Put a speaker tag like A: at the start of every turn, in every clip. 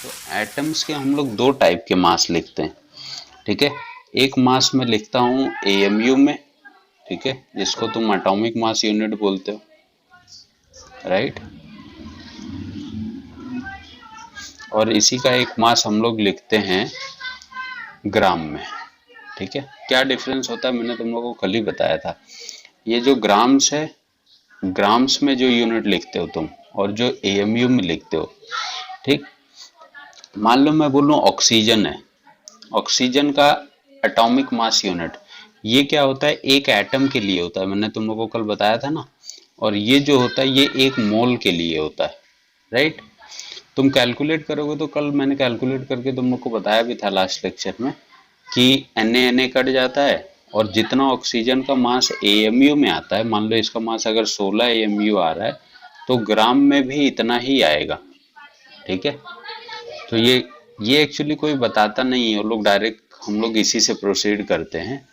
A: तो एटम्स के हम लोग दो टाइप के मास लिखते हैं, ठीक है। एक मास में लिखता हूँ एएमयू में, ठीक है, जिसको तुम एटॉमिक मास यूनिट बोलते हो, राइट। और इसी का एक मास हम लोग लिखते हैं ग्राम में, ठीक है। क्या डिफरेंस होता है मैंने तुम लोगों को कल ही बताया था। ये जो ग्राम्स है, ग्राम्स में जो यूनिट लिखते हो तुम और जो एएमयू में लिखते हो, ठीक। मान लो मैं बोलूं ऑक्सीजन है, ऑक्सीजन का एटॉमिक मास यूनिट, ये क्या होता है, एक एटम के लिए होता है, मैंने तुम लोगों को कल बताया था ना। और ये जो होता है ये एक मोल के लिए होता है, राइट। तुम कैलकुलेट करोगे तो कल मैंने कैलकुलेट करके तुम लोग को बताया भी था लास्ट लेक्चर में कि Na कट जाता है और जितना ऑक्सीजन का मास एएमयू में आता है, मान लो इसका मास अगर 16 एएमयू आ रहा है तो ग्राम में भी इतना ही आएगा, ठीक है। तो ये एक्चुअली कोई बताता नहीं है, वो लोग डायरेक्ट हम लोग इसी से प्रोसीड करते हैं।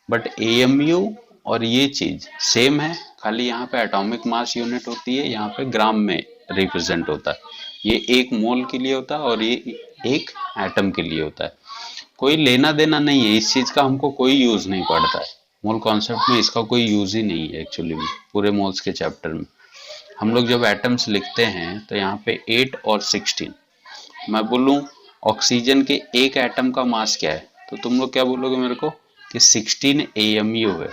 A: बट एएमयू और ये चीज सेम है, खाली यहाँ पे एटॉमिक मास यूनिट होती है, यहाँ पे ग्राम में रिप्रेजेंट होता है। ये एक मोल के लिए होता है और ये एक एटम के लिए होता है। कोई लेना देना नहीं है इस चीज का, हमको कोई यूज नहीं पड़ता है। मोल कॉन्सेप्ट में इसका कोई यूज ही नहीं है एक्चुअली में, पूरे मोल्स के चैप्टर में। हम लोग जब एटम्स लिखते हैं तो यहाँ पे 8 और 16, मैं बोलूं ऑक्सीजन के एक एटम का मास क्या है तो तुम लोग क्या बोलोगे मेरे को कि 16 एएमयू है।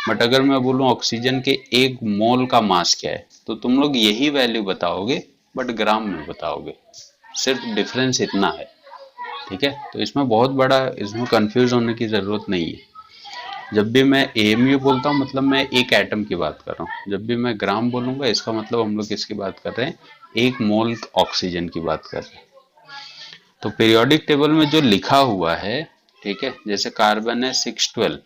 A: बट अगर मैं बोलूं ऑक्सीजन के एक मोल का मास क्या है तो तुम लोग यही वैल्यू बताओगे बट ग्राम में बताओगे, सिर्फ डिफरेंस इतना है, ठीक है। तो इसमें बहुत बड़ा, इसमें कंफ्यूज होने की जरूरत नहीं है। जब भी मैं एएमयू बोलता हूँ मतलब मैं एक एटम की बात कर रहा हूँ, जब भी मैं ग्राम बोलूंगा इसका मतलब हम लोग किसकी बात कर रहे हैं, एक मोल ऑक्सीजन की बात कर रहे हैं। तो पीरियोडिक टेबल में जो लिखा हुआ है, ठीक है, जैसे कार्बन है 612,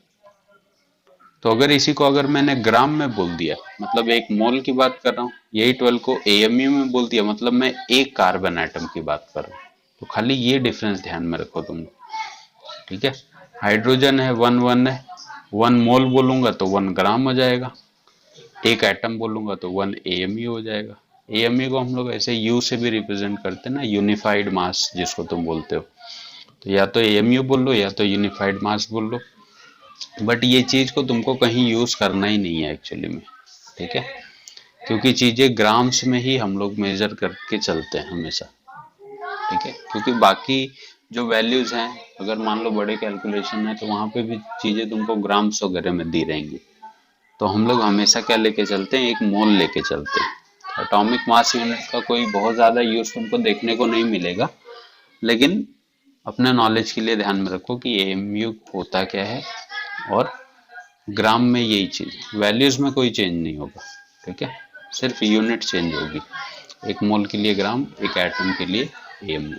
A: तो अगर इसी को अगर मैंने ग्राम में बोल दिया मतलब एक मोल की बात कर रहा हूँ, यही 12 को एएमयू में बोल दिया मतलब मैं एक कार्बन एटम की बात कर रहा हूँ। तो खाली ये डिफरेंस ध्यान में रखो तुम, ठीक है। हाइड्रोजन है 1 है, 1 मोल बोलूंगा तो 1 ग्राम हो जाएगा, एक एटम बोलूंगा तो 1 एएमयू हो जाएगा। एएमयू को हम लोग ऐसे यू से भी रिप्रेजेंट करते हैं ना, यूनिफाइड मास जिसको तुम बोलते हो। तो या तो एएमयू बोल लो या तो यूनिफाइड मास बोल लो, बट ये चीज को तुमको कहीं यूज करना ही नहीं है एक्चुअली में, ठीक है। क्योंकि चीजें ग्राम्स में ही हम लोग मेजर करके चलते हैं हमेशा, ठीक है। क्योंकि बाकी जो वैल्यूज हैं अगर मान लो बड़े कैलकुलेशन है तो वहां पे भी चीजें तुमको ग्राम्स वगैरह में दी रहेंगी। तो हम लोग हमेशा क्या लेके चलते हैं, एक मोल लेके चलते हैं। एटॉमिक मास यूनिट का कोई बहुत ज्यादा यूज तुमको देखने को नहीं मिलेगा, लेकिन अपने नॉलेज के लिए ध्यान में रखो कि एएमयू होता क्या है और ग्राम में यही चीज, वैल्यूज में कोई चेंज नहीं होगा, ठीक है। सिर्फ यूनिट चेंज होगी, एक मोल के लिए ग्राम, एक एटम के लिए एएमयू।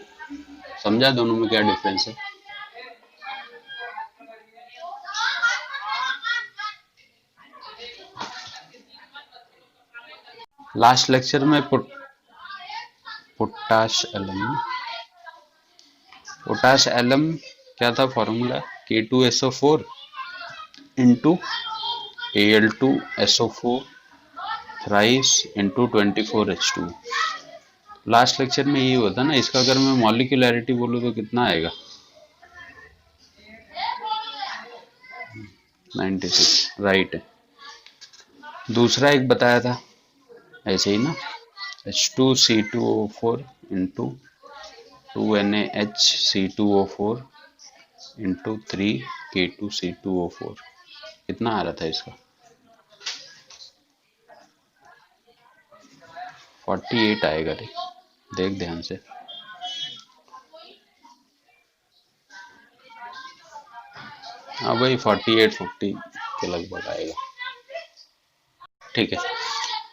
A: समझा दोनों में क्या डिफरेंस है। लास्ट लेक्चर में पोटाश एलम, पोटाश एलम क्या था formula, K2SO4 into Al2SO4 thrice into 24H2। Last lecture में यही होता ना, इसका अगर मैं मॉलिक्यूलैरिटी बोलूँ तो कितना आएगा, 96, राइट है। दूसरा एक बताया था ऐसे ही ना, H2C2O4 into 2NaHC2O4 into 3K2C2O4, कितना आ रहा था इसका, 48 आएगा रे, देख ध्यान से। हाँ भाई 48-50 के लगभग आएगा, ठीक है।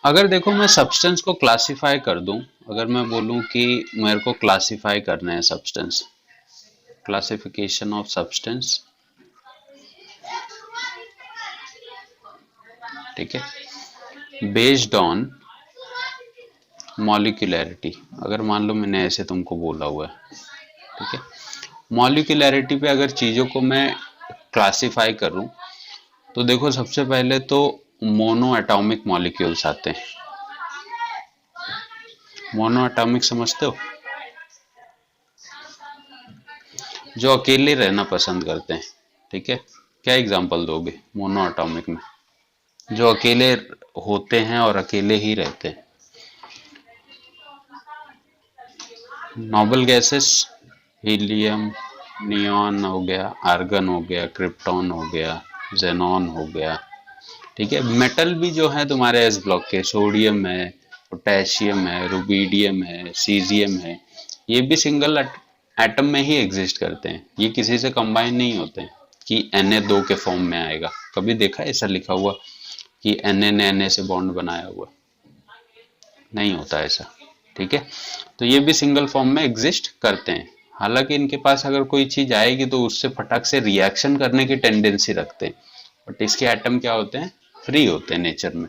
A: अगर देखो मैं सब्सटेंस को क्लासिफाई कर दूं, अगर मैं बोलूं कि मेरे को क्लासिफाई करना है सब्सटेंस, क्लासिफिकेशन ऑफ सब्सटेंस, ठीक है, बेस्ड ऑन मॉलिक्यूलैरिटी। अगर मान लो मैंने ऐसे तुमको बोला हुआ है, ठीक है, मॉलिक्यूलैरिटी पे अगर चीजों को मैं क्लासिफाई करूं तो देखो सबसे पहले तो मोनो एटॉमिक मॉलिक्यूल्स आते हैं। मोनो एटॉमिक समझते हो, जो अकेले रहना पसंद करते हैं, ठीक है। क्या एग्जांपल दोगे मोनो एटॉमिक में, जो अकेले होते हैं और अकेले ही रहते हैं? नोबल गैसेस, हीलियम, नियॉन हो गया, आर्गन हो गया, क्रिप्टॉन हो गया, जेनॉन हो गया, ठीक है। मेटल भी जो है तुम्हारे एस ब्लॉक के, सोडियम है, पोटेशियम है, रुबीडियम है, सीजियम है, ये भी सिंगल एटम में ही एग्जिस्ट करते हैं, ये किसी से कंबाइन नहीं होते हैं कि Na2 के फॉर्म में आएगा। कभी देखा है ऐसा लिखा हुआ कि Na ने Na से बॉन्ड बनाया हुआ? नहीं होता ऐसा, ठीक है। तो ये भी सिंगल फॉर्म में एग्जिस्ट करते हैं। हालांकि इनके पास अगर कोई चीज आएगी तो उससे फटाक से रिएक्शन करने की टेंडेंसी रखते हैं, बट इसके एटम क्या होते हैं, फ्री होते हैं नेचर में।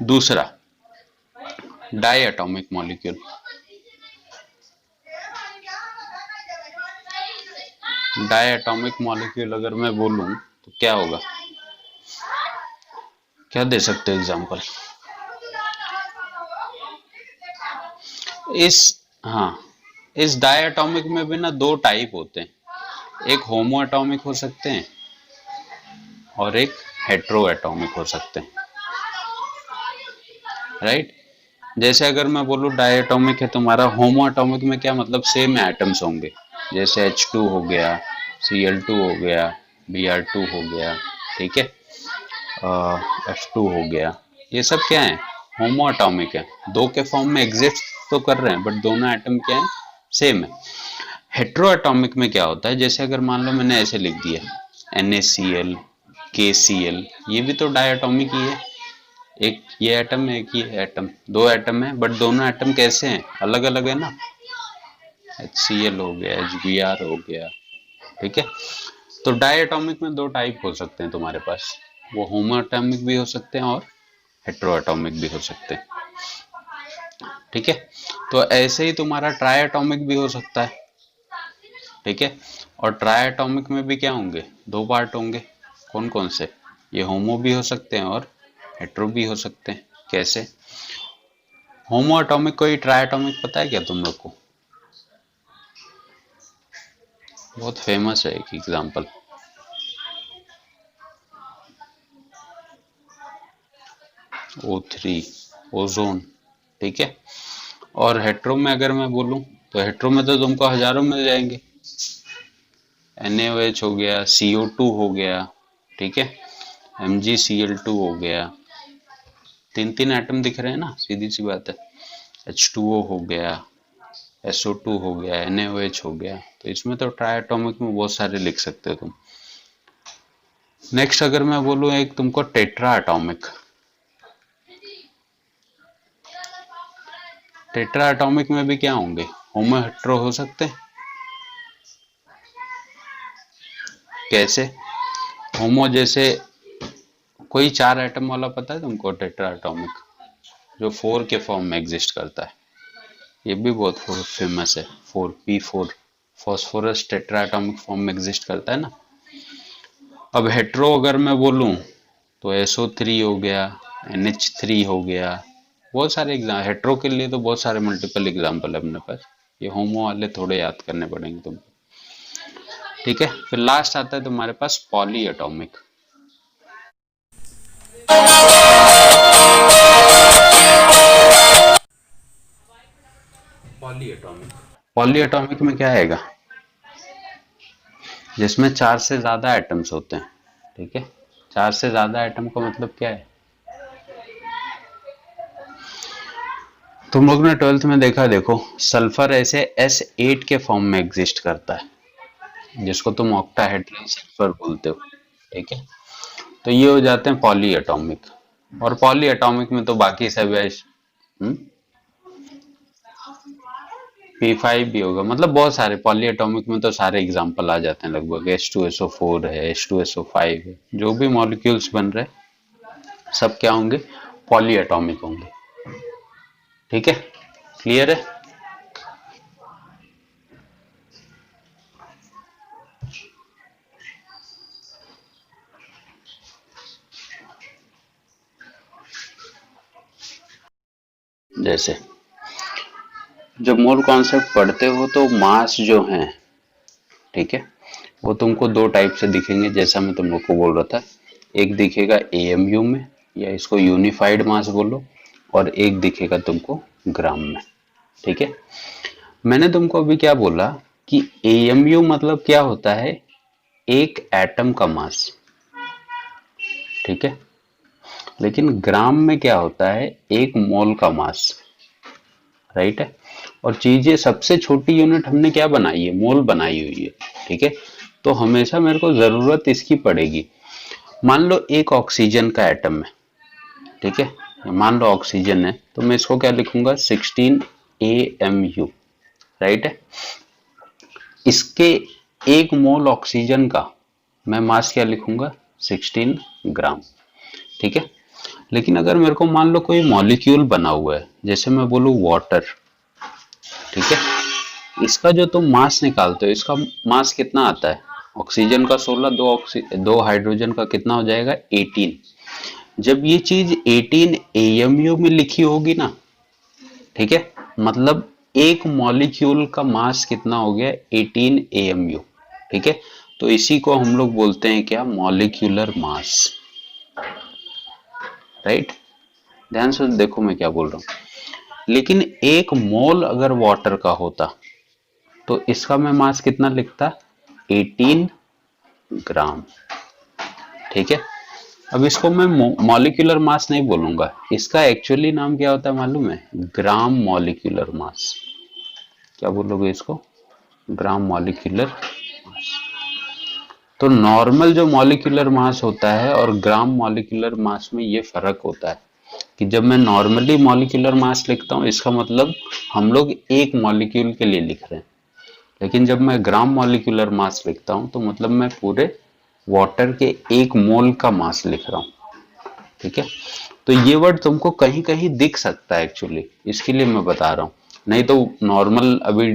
A: दूसरा, diatomic molecule. Diatomic molecule अगर मैं बोलूं तो क्या होगा, क्या दे सकते हो एग्जांपल? इस हाँ, इस डाई एटॉमिक में भी ना दो टाइप होते हैं, एक होमो एटॉमिक हो सकते हैं और एक हेट्रो एटॉमिक हो सकते हैं, राइट। जैसे अगर मैं बोलूँ डाई एटॉमिक है तुम्हारा, होमो एटॉमिक में क्या मतलब, सेम एटम्स होंगे, जैसे H2 हो गया, Cl2 हो गया, Br2 हो गया, ठीक है, F2 हो गया, ये सब क्या है, होमो एटॉमिक है, दो के फॉर्म में एग्जिस्ट तो कर रहे हैं बट दोनों एटम क्या है, सेम है। हेट्रो एटॉमिक में क्या होता है, जैसे अगर मान लो मैंने ऐसे लिख दिया NaCl, KCl, ये भी तो डाई एटॉमिक ही है, एक ये एटम है, एक ये एटम, दो एटम है बट दोनों एटम कैसे हैं, अलग अलग है ना। HCl हो गया, HBr हो गया, ठीक है। तो डाई एटॉमिक में दो टाइप हो सकते हैं तुम्हारे पास, वो होमो एटॉमिक भी हो सकते हैं और हेट्रो एटॉमिक भी हो सकते हैं, ठीक है। तो ऐसे ही तुम्हारा ट्राई एटॉमिक भी हो सकता है, ठीक है। और ट्राई एटॉमिक में भी क्या होंगे, दो पार्ट होंगे, कौन कौन से, ये होमो भी हो सकते हैं और हेट्रो भी हो सकते हैं। कैसे, होमो एटॉमिक को ही ट्राई एटॉमिक पता है क्या तुम लोग को? बहुत फेमस है एक एग्जांपल, O3, ओजोन, ठीक है। और हेट्रो में अगर मैं बोलूं तो हेट्रो में तो तुमको हजारों मिल जाएंगे, NaOH हो गया, CO2 हो गया, ठीक है, MgCl2 हो गया, तीन तीन एटम दिख रहे हैं ना, सीधी सी बात है। H2O हो गया, SO2 हो गया, NaOH हो गया, तो इसमें तो ट्राई एटॉमिक में बहुत सारे लिख सकते हो तुम। नेक्स्ट अगर मैं बोलूं एक तुमको टेट्रा एटॉमिक, टेट्रा एटॉमिक में भी क्या होंगे, होमो हेट्रो हो सकते हैं। कैसे, होमो जैसे कोई चार एटम वाला पता है तुमको टेट्रा एटॉमिक, जो 4 के फॉर्म में एग्जिस्ट करता है, ये भी बहुत फेमस है, 4P4, phosphorus tetra atomic form में एग्जिस्ट करता है ना। अब हेट्रो अगर मैं बोलूं तो SO3 हो गया, NH3 हो गया, बहुत सारे एग्जाम हेट्रो के लिए तो बहुत सारे मल्टीपल एग्जाम्पल है अपने पास, ये होमो वाले थोड़े याद करने पड़ेंगे तुमको, ठीक है। फिर लास्ट आता है तुम्हारे पास polyatomic. Polyatomic, polyatomic में क्या आएगा, जिसमें चार से ज्यादा एटम्स होते हैं, ठीक है। चार से ज्यादा एटम का मतलब क्या है, तुम लोग ने 12th में देखा, देखो सल्फर ऐसे S8 के फॉर्म में एग्जिस्ट करता है, जिसको तुम ऑक्टाहेड्रल सल्फर बोलते हो, ठीक है। तो ये हो जाते हैं पॉली एटॉमिक, और पॉली एटॉमिक में तो बाकी सब है, P5 भी होगा, मतलब बहुत सारे पॉली एटॉमिक में तो सारे एग्जांपल आ जाते हैं लगभग, H2SO4 है, H2SO5 है, जो भी मॉलिक्यूल्स बन रहे सब क्या होंगे, पॉली एटॉमिक होंगे, ठीक है। क्लियर है? जैसे जब मोल कॉन्सेप्ट पढ़ते हो तो मास जो है ठीक है। वो तुमको दो टाइप से दिखेंगे, जैसा मैं तुम लोग को बोल रहा था। एक दिखेगा एएमयू में, या इसको यूनिफाइड मास बोलो, और एक दिखेगा तुमको ग्राम में। ठीक है। मैंने तुमको अभी क्या बोला कि एएमयू मतलब क्या होता है, एक एटम का मास। ठीक है। लेकिन ग्राम में क्या होता है, एक मोल का मास। राइट है। और चीजें सबसे छोटी यूनिट हमने क्या बनाई है, मोल बनाई हुई है। ठीक है। तो हमेशा मेरे को जरूरत इसकी पड़ेगी। मान लो एक ऑक्सीजन का एटम है। ठीक है। मान लो ऑक्सीजन है, तो मैं इसको क्या लिखूंगा, 16 AMU। राइट है। इसके एक मोल ऑक्सीजन का मैं मास क्या लिखूंगा, 16 ग्राम। ठीक है। लेकिन अगर मेरे को मान लो कोई मॉलिक्यूल बना हुआ है, जैसे मैं बोलूं वाटर। ठीक है। इसका जो तुम मास निकालते हो, इसका मास कितना आता है, ऑक्सीजन का 16, दो हाइड्रोजन का कितना हो जाएगा, 18। जब ये चीज 18 AMU में लिखी होगी ना, ठीक है, मतलब एक मॉलिक्यूल का मास कितना हो गया, 18 AMU। ठीक है। तो इसी को हम लोग बोलते हैं क्या, मॉलिक्यूलर मास। राइट। ध्यान से देखो मैं क्या बोल रहा हूं। लेकिन एक मोल अगर वाटर का होता, तो इसका मैं मास कितना लिखता, 18 ग्राम। ठीक है। अब इसको मैं मॉलिक्यूलर मास नहीं बोलूंगा, इसका एक्चुअली नाम क्या होता है मालूम है, ग्राम मॉलिक्यूलर मास। क्या बोलोगे इसको, ग्राम मॉलिक्यूलर मास। तो नॉर्मल जो मॉलिक्यूलर मास होता है और ग्राम मॉलिक्यूलर मास में ये फर्क होता है कि जब मैं नॉर्मली मॉलिक्यूलर मास लिखता हूँ, इसका मतलब हम लोग एक मॉलिक्यूल के लिए लिख रहे हैं। लेकिन जब मैं ग्राम मॉलिक्यूलर मास लिखता हूँ, तो मतलब मैं पूरे वाटर के एक मोल का मास लिख रहा हूँ। ठीक है। तो ये वर्ड तुमको कहीं कहीं दिख सकता है एक्चुअली, इसके लिए मैं बता रहा हूँ। नहीं तो नॉर्मल अभी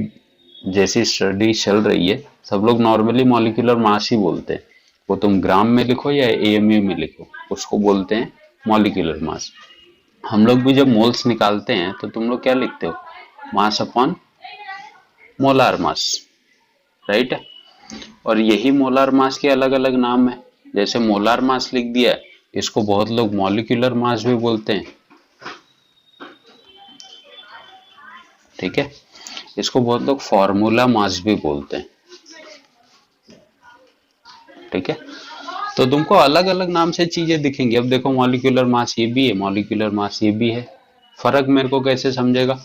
A: जैसी स्टडी चल रही है, सब लोग नॉर्मली मॉलिक्यूलर मास ही बोलते हैं। वो तुम ग्राम में लिखो या AMU में लिखो, उसको बोलते हैं मॉलिक्यूलर मास। हम लोग भी जब मोल्स निकालते हैं, तो तुम लोग क्या लिखते हो, mass upon molar mass. Right है। और यही मोलार मास के अलग अलग नाम है। जैसे मोलार मास लिख दिया है, इसको बहुत लोग मॉलिक्यूलर मास भी बोलते हैं। ठीक है। इसको बहुत लोग फॉर्मूला मास भी बोलते हैं। ठीक है। तो तुमको अलग अलग नाम से चीजें दिखेंगी। अब देखो मॉलिक्यूलर मास ये भी है, मॉलिक्यूलर मास ये भी है। फर्क मेरे को कैसे समझेगा,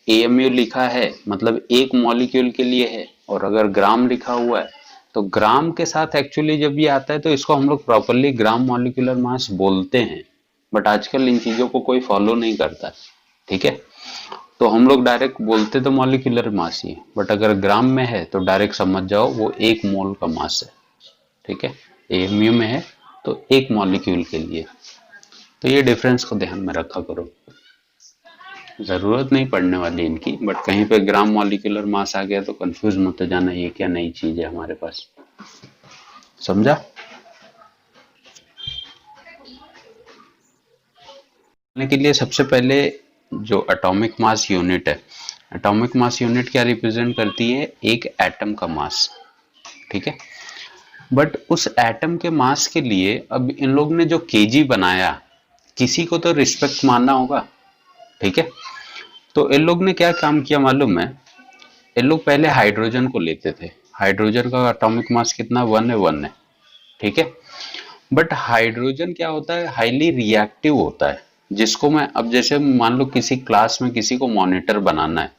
A: AMU लिखा है मतलब एक मॉलिक्यूल के लिए है, और अगर ग्राम लिखा हुआ है, तो ग्राम के साथ एक्चुअली जब ये आता है, तो इसको हम लोग प्रॉपरली ग्राम मॉलिक्यूलर मास बोलते हैं। बट आजकल इन चीजों को कोई फॉलो नहीं करता। ठीक है। तो हम लोग डायरेक्ट बोलते तो मॉलिक्यूलर मास ही है, बट अगर ग्राम में है तो डायरेक्ट समझ जाओ वो एक मोल का मास है। ठीक है। AMU में है तो एक मॉलिक्यूल के लिए। तो ये डिफरेंस को ध्यान में रखा करो। जरूरत नहीं पड़ने वाली इनकी, बट कहीं पे ग्राम मॉलिक्यूलर मास आ गया तो कंफ्यूज मत जाना, ये क्या नई चीज है हमारे पास। समझा। के लिए सबसे पहले जो एटॉमिक मास यूनिट है, एटॉमिक मास यूनिट क्या रिप्रेजेंट करती है, एक एटम का मास। ठीक है। बट उस एटम के मास के लिए अब इन लोग ने जो केजी बनाया, किसी को तो रिस्पेक्ट मानना होगा। ठीक है। तो इन लोग ने क्या काम किया मालूम है, इन लोग पहले हाइड्रोजन को लेते थे। हाइड्रोजन का एटॉमिक मास कितना, 1 है, 1 है। ठीक है। बट हाइड्रोजन क्या होता है, हाईली रिएक्टिव होता है। जिसको मैं अब जैसे मान लो किसी क्लास में किसी को मॉनिटर बनाना है,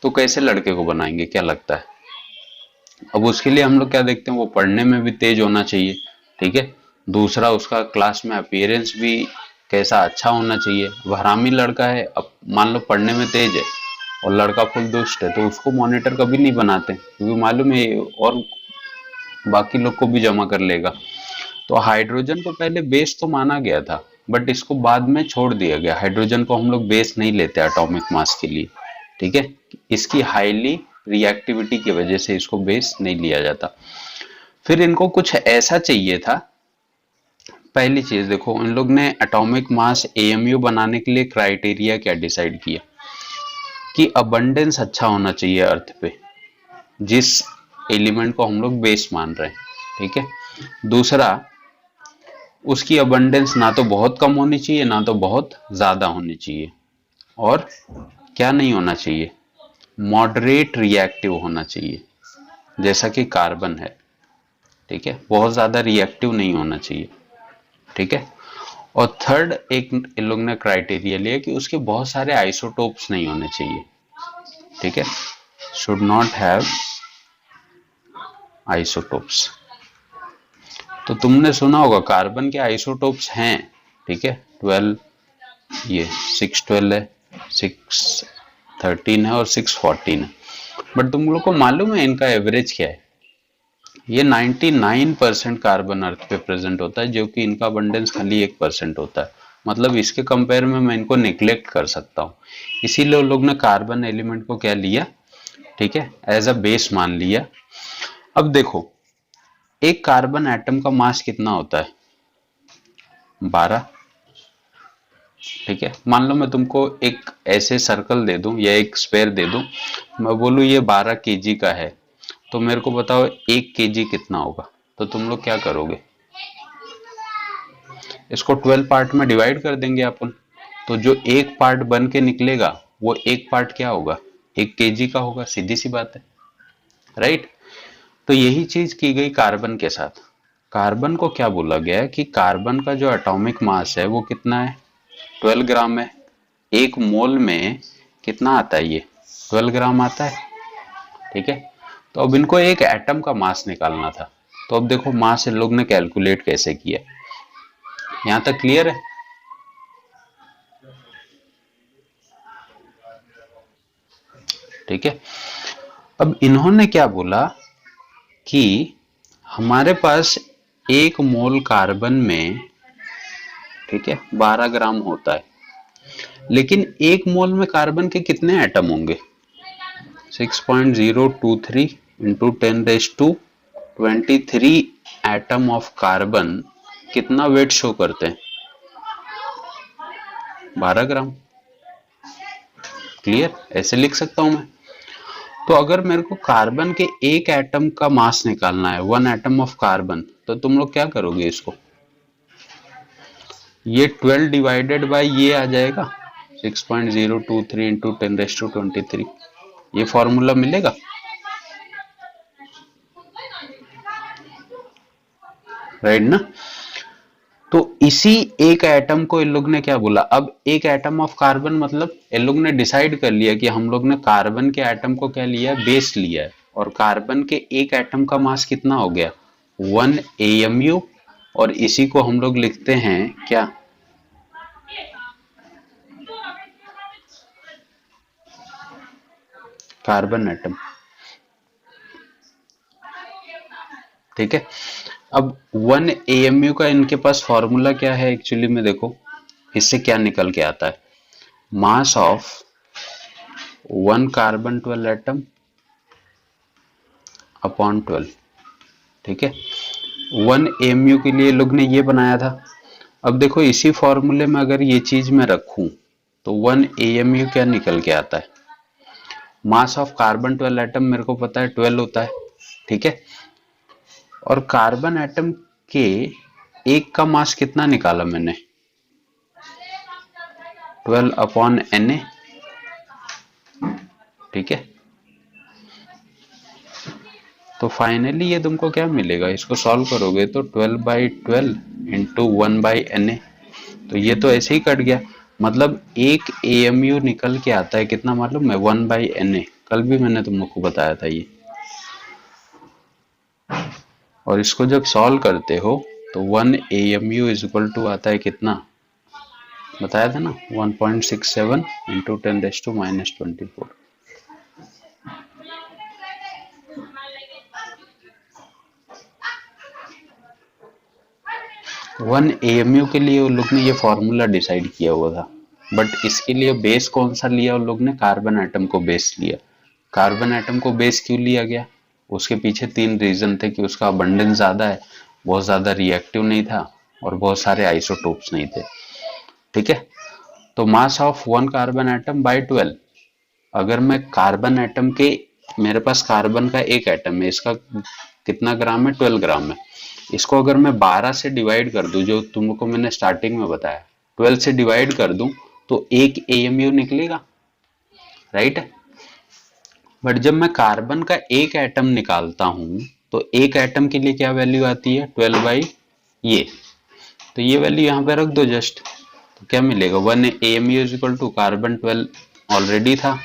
A: तो कैसे लड़के को बनाएंगे, क्या लगता है। अब उसके लिए हम लोग क्या देखते हैं, वो पढ़ने में भी तेज होना चाहिए। ठीक है। दूसरा उसका क्लास में अपीयरेंस भी कैसा, अच्छा होना चाहिए। अब हरामी लड़का है, अब मान लो पढ़ने में तेज है और लड़का फुल दुष्ट है, तो उसको मॉनिटर कभी नहीं बनाते, क्योंकि मालूम है और बाकी लोग को भी जमा कर लेगा। तो हाइड्रोजन को पहले बेस तो माना गया था, बट इसको बाद में छोड़ दिया गया। हाइड्रोजन को हम लोग बेस नहीं लेते एटॉमिक मास के लिए। ठीक है। इसकी हाईली रिएक्टिविटी की वजह से इसको बेस नहीं लिया जाता। फिर इनको कुछ ऐसा चाहिए था। पहली चीज देखो, इन लोग ने एटॉमिक मास AMU बनाने के लिए क्राइटेरिया क्या डिसाइड किया, कि अबंडेंस अच्छा होना चाहिए अर्थ पे। जिस एलिमेंट को हम लोग बेस मान रहे हैं, ठीक है। दूसरा, उसकी अबंडेंस ना तो बहुत कम होनी चाहिए ना तो बहुत ज्यादा होनी चाहिए, और क्या नहीं होना चाहिए, मॉडरेट रिएक्टिव होना चाहिए, जैसा कि कार्बन है, ठीक है। बहुत ज्यादा रिएक्टिव नहीं होना चाहिए, ठीक है। और थर्ड एक इन लोग ने क्राइटेरिया लिया कि उसके बहुत सारे आइसोटोप्स नहीं होने चाहिए, ठीक है। Should not have isotopes. तो तुमने सुना होगा कार्बन के आइसोटोप्स हैं, ठीक है, 12, ये 612 है, 613 है और 614 है। बट तुम लोग को मालूम है इनका एवरेज क्या है? ये 99% कार्बन अर्थ पे प्रेजेंट होता है, जो कि इनका अबंडेंस खाली 1% होता है। मतलब इसके कंपेयर में मैं इनको निग्लेक्ट कर सकता हूँ, इसीलिए लोग ने कार्बन एलिमेंट को क्या लिया, ठीक है, एज अ बेस मान लिया। अब देखो, एक कार्बन एटम का मास कितना होता है? 12, ठीक है। मान लो मैं तुमको एक ऐसे सर्कल दे दूं या एक स्फेयर दे दूं, मैं बोलूं ये 12 केजी का है, तो मेरे को बताओ 1 केजी कितना होगा? तो तुम लोग क्या करोगे? इसको 12 पार्ट में डिवाइड कर देंगे अपन, तो जो एक पार्ट बन के निकलेगा वो एक पार्ट क्या होगा? 1 केजी का होगा, सीधी सी बात है, राइट। तो यही चीज की गई कार्बन के साथ। कार्बन को क्या बोला गया है कि कार्बन का जो एटॉमिक मास है वो कितना है? 12 ग्राम है। एक मोल में कितना आता है? ये 12 ग्राम आता है, ठीक है। तो अब इनको एक एटम का मास निकालना था, तो अब देखो मास इन लोग ने कैलकुलेट कैसे किया। यहां तक क्लियर है? ठीक है। अब इन्होंने क्या बोला कि हमारे पास एक मोल कार्बन में, ठीक है, 12 ग्राम होता है, लेकिन एक मोल में कार्बन के कितने एटम होंगे? 6.023 इंटू 10⁻23 एटम ऑफ कार्बन कितना वेट शो करते हैं? 12 ग्राम। क्लियर? ऐसे लिख सकता हूं मैं। तो अगर मेरे को कार्बन के एक एटम का मास निकालना है, 1 एटम ऑफ कार्बन, तो तुम लोग क्या करोगे? इसको ये 12 डिवाइडेड बाय ये आ जाएगा 6.023 इंटू 10⁻23, ये फॉर्मूला मिलेगा। राइट ना? तो इसी एक एटम को इन लोग ने क्या बोला? अब एक एटम ऑफ कार्बन मतलब इन लोग ने डिसाइड कर लिया कि हम लोग ने कार्बन के एटम को क्या लिया? बेस लिया है। और कार्बन के एक एटम का मास कितना हो गया? 1 AMU। और इसी को हम लोग लिखते हैं क्या? कार्बन एटम, ठीक है। अब 1 AMU का इनके पास फॉर्मूला क्या है एक्चुअली में? देखो इससे क्या निकल के आता है, mass of 1 carbon 12 atom upon 12, ठीक है। 1 AMU के लिए लोग ने ये बनाया था। अब देखो इसी फॉर्मूले में अगर ये चीज मैं रखूं तो 1 AMU क्या निकल के आता है? मास ऑफ कार्बन 12 एटम मेरे को पता है 12 होता है, ठीक है। और कार्बन एटम के एक का मास कितना निकाला मैंने? 12 अपॉन Na, ठीक है। तो फाइनली ये तुमको क्या मिलेगा? इसको सॉल्व करोगे तो 12/12 इंटू 1/Na। तो ये तो ऐसे ही कट गया, मतलब एक AMU निकल के आता है कितना मालूम है? 1/Na। कल भी मैंने तुम लोग को बताया था ये। और इसको जब सॉल्व करते हो तो 1 AMU इज इक्वल टू आता है कितना? बताया था ना, 1.67 इंटू 10⁻24। 1 AMU के लिए उन लोग ने ये फॉर्मूला डिसाइड किया हुआ था, बट इसके लिए बेस कौन सा लिया उन लोग ने? कार्बन एटम को बेस लिया। कार्बन एटम को बेस क्यों लिया गया? उसके पीछे 3 रीजन थे कि उसका अबंडेंस ज्यादा है, बहुत ज्यादा रिएक्टिव नहीं था, और बहुत सारे आइसोटोप्स नहीं थे, ठीक है। तो mass of 1 carbon atom by 12, अगर मैं कार्बन एटम के मेरे पास कार्बन का एक एटम है, इसका कितना ग्राम है, 12 ग्राम है। इसको अगर मैं 12 से डिवाइड कर दूं, जो तुमको मैंने स्टार्टिंग में बताया, 12 से डिवाइड कर दूं तो एक AMU निकलेगा, राइट। बट जब मैं कार्बन का एक एटम निकालता हूं तो एक एटम के लिए क्या वैल्यू आती है, 12 बाई ये, तो ये वैल्यू यहाँ पे रख दो जस्ट, तो क्या मिलेगा, 1 AMU is equal to carbon 12 already था,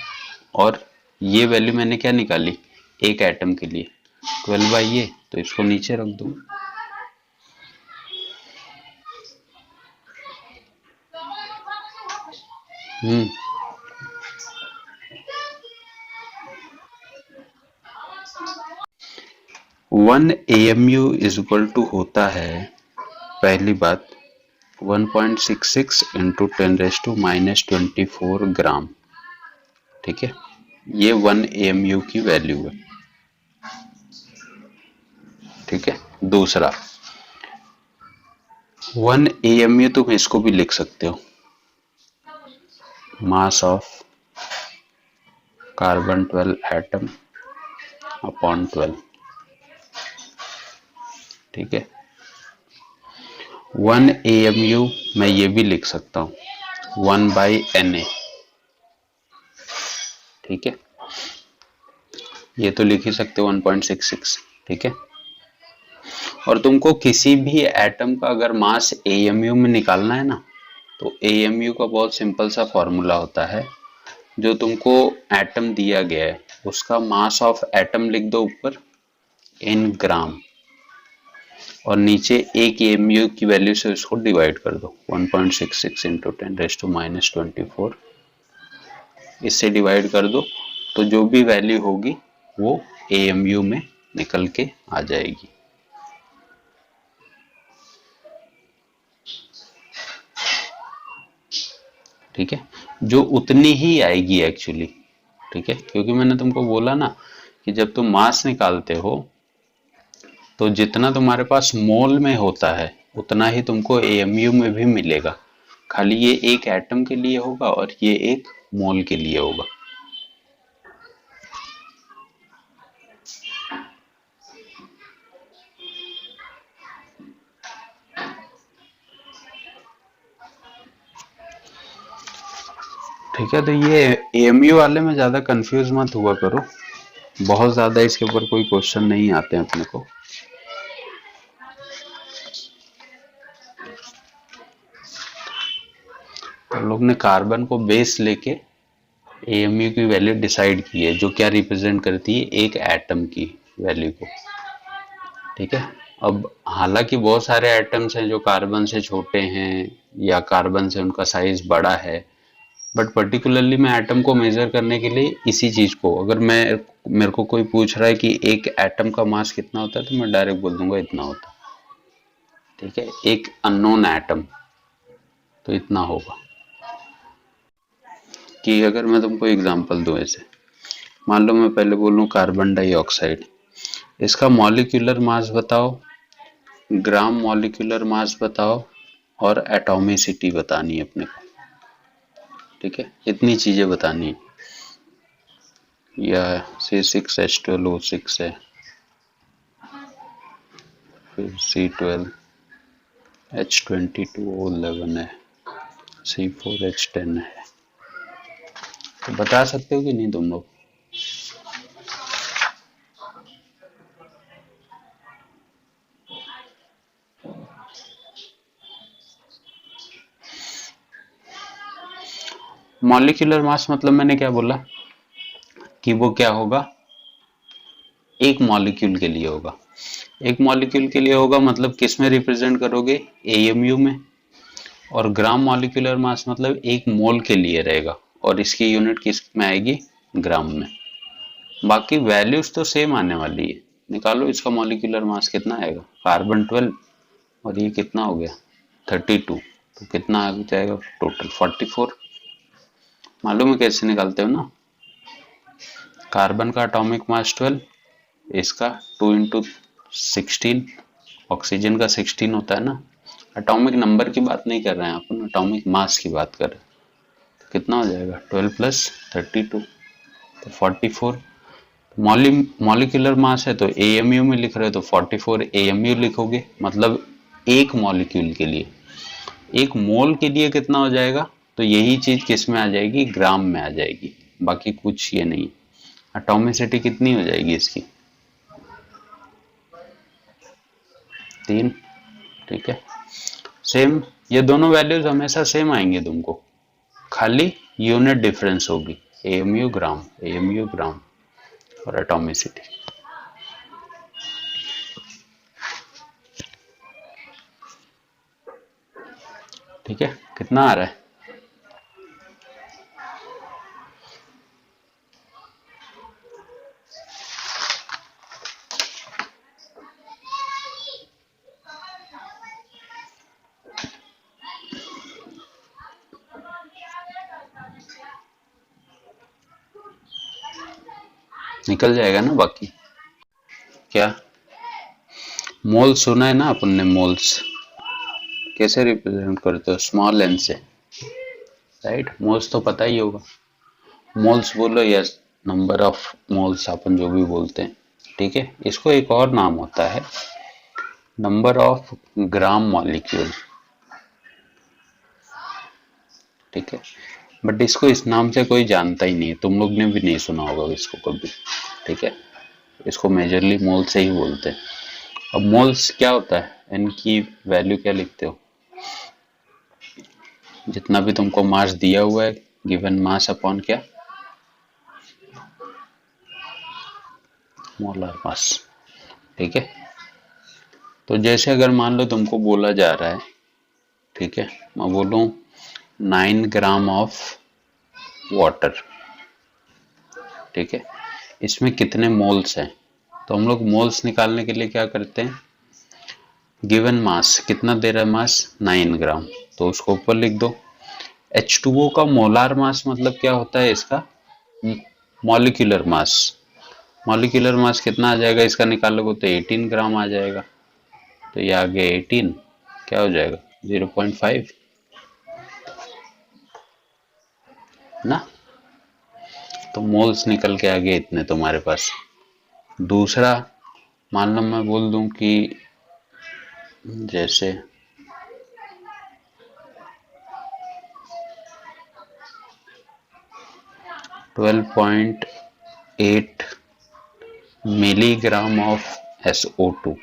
A: और ये वैल्यू मैंने क्या निकाली एक एटम के लिए 12 बाई ये, तो इसको नीचे रख दो। हम्म 1 AMU इज इक्वल टू होता है, पहली बात 1.66 इंटू 10⁻⁻24 ग्राम, ठीक है, ये 1 AMU की वैल्यू है, ठीक है। दूसरा 1 AMU तुम इसको भी लिख सकते हो, mass of carbon 12 atom upon 12, ठीक है। 1 AMU मैं ये भी लिख सकता हूं 1 बाई Na, ठीक है, ये तो लिख ही सकते हो 1.66, ठीक है। और तुमको किसी भी एटम का अगर मास AMU में निकालना है ना, तो AMU का बहुत सिंपल सा फॉर्मूला होता है, जो तुमको एटम दिया गया है उसका मास ऑफ एटम लिख दो ऊपर इन ग्राम, और नीचे एक AMU की वैल्यू से उसको डिवाइड कर दो, 1.66 इंटू 10⁻⁻24, इससे डिवाइड कर दो, तो जो भी वैल्यू होगी वो AMU में निकल के आ जाएगी। ठीक है, जो उतनी ही आएगी एक्चुअली, ठीक है, क्योंकि मैंने तुमको बोला ना कि जब तुम मास निकालते हो तो जितना तुम्हारे पास मोल में होता है उतना ही तुमको AMU में भी मिलेगा, खाली ये एक एटम के लिए होगा और ये एक मोल के लिए होगा। ठीक है, तो ये AMU वाले में ज्यादा कंफ्यूज मत हुआ करो, बहुत ज्यादा इसके ऊपर कोई क्वेश्चन नहीं आते हैं अपने को। हम लोग ने कार्बन को बेस लेके AMU की वैल्यू डिसाइड की है, जो क्या रिप्रेजेंट करती है एक एटम की वैल्यू को, ठीक है। अब हालांकि बहुत सारे एटम्स हैं जो कार्बन से छोटे हैं या कार्बन से उनका साइज बड़ा है, बट पर्टिकुलरली मैं एटम को मेजर करने के लिए इसी चीज को, अगर मेरे को कोई पूछ रहा है कि एक एटम का मास कितना होता है तो मैं डायरेक्ट बोल दूंगा इतना होता है, ठीक है। एक अननोन एटम तो इतना होगा। कि अगर मैं तुमको एग्जांपल दूं, ऐसे मान लो मैं पहले बोलूं कार्बन डाइऑक्साइड, इसका मॉलिक्यूलर मास बताओ, ग्राम मॉलिक्यूलर मास बताओ, और एटॉमिसिटी बतानी है अपने को, ठीक है, इतनी चीजें बतानी है। यह C6H12O6 है, फिर C12H22O11 है, C4H10 है, तो बता सकते हो कि नहीं तुम लोग? मॉलिक्यूलर मास मतलब मैंने क्या बोला कि वो क्या होगा, एक मॉलिक्यूल के लिए होगा, एक मॉलिक्यूल के लिए होगा मतलब किस में रिप्रेजेंट करोगे, AMU में, और ग्राम मॉलिक्यूलर मास मतलब एक मोल के लिए रहेगा, और इसकी यूनिट किस में आएगी, ग्राम में। बाकी वैल्यूज तो सेम आने वाली है, निकालो इसका मॉलिक्यूलर मास कितना आएगा, कार्बन 12 और ये कितना हो गया 32, तो कितना आ जाएगा टोटल 44। मालूम है कैसे निकालते हो ना, कार्बन का एटॉमिक मास 12, इसका 2 इंटू 16, ऑक्सीजन का 16 होता है ना, एटॉमिक नंबर की बात नहीं कर रहे हैं अपन, एटॉमिक मास की बात कर रहे हैं, तो कितना हो जाएगा 12 प्लस 32, तो 44। मॉलिक्यूलर मास है तो एएमयू में लिख रहे हो तो 44 एएमयू लिखोगे, मतलब एक मॉलिक्यूल के लिए। एक मोल के लिए कितना हो जाएगा, तो यही चीज किस में आ जाएगी, ग्राम में आ जाएगी, बाकी कुछ ये नहीं। एटॉमिसिटी कितनी हो जाएगी इसकी, 3। ठीक है, सेम, ये दोनों वैल्यूज हमेशा सेम आएंगे तुमको, खाली यूनिट डिफरेंस होगी, एएमयू ग्राम और एटॉमिसिटी। ठीक है, कितना आ रहा है, निकल जाएगा ना बाकी। क्या मोल्स सुना है ना अपन ने, मोल्स कैसे रिप्रेजेंट करते हो, स्मॉल एन से, राइट। मोल्स तो पता ही होगा, मोल्स बोलो या नंबर ऑफ मोल्स अपन जो भी बोलते हैं। ठीक है, इसको एक और नाम होता है नंबर ऑफ ग्राम मॉलिक्यूल। ठीक है, बट इसको इस नाम से कोई जानता ही नहीं है, तुम लोग ने भी नहीं सुना होगा इसको कभी। ठीक है, इसको मेजरली मोल से ही बोलते हैं। अब मोल्स क्या होता है, एन की वैल्यू क्या लिखते हो, जितना भी तुमको मास दिया हुआ है, गिवन मास अपॉन क्या, मोलर मास। ठीक है, तो जैसे अगर मान लो तुमको बोला जा रहा है, ठीक है, मैं बोलूं 9 ग्राम ऑफ वाटर, ठीक है, इसमें कितने मोल्स हैं, तो हम लोग मोल्स निकालने के लिए क्या करते हैं, गिवन मास कितना दे रहा है, मास 9 ग्राम, तो उसको ऊपर लिख दो। H2O का मोलार मास मतलब क्या होता है इसका, मॉलिक्यूलर मास। मॉलिक्यूलर मास कितना आ जाएगा इसका निकालोगे तो 18 ग्राम आ जाएगा, तो ये आगे 18 क्या हो जाएगा 0.5 ना, तो मोल्स निकल के आ गए इतने तुम्हारे पास। दूसरा मान लो मैं बोल दूं कि जैसे 12.8 मिलीग्राम ऑफ SO2।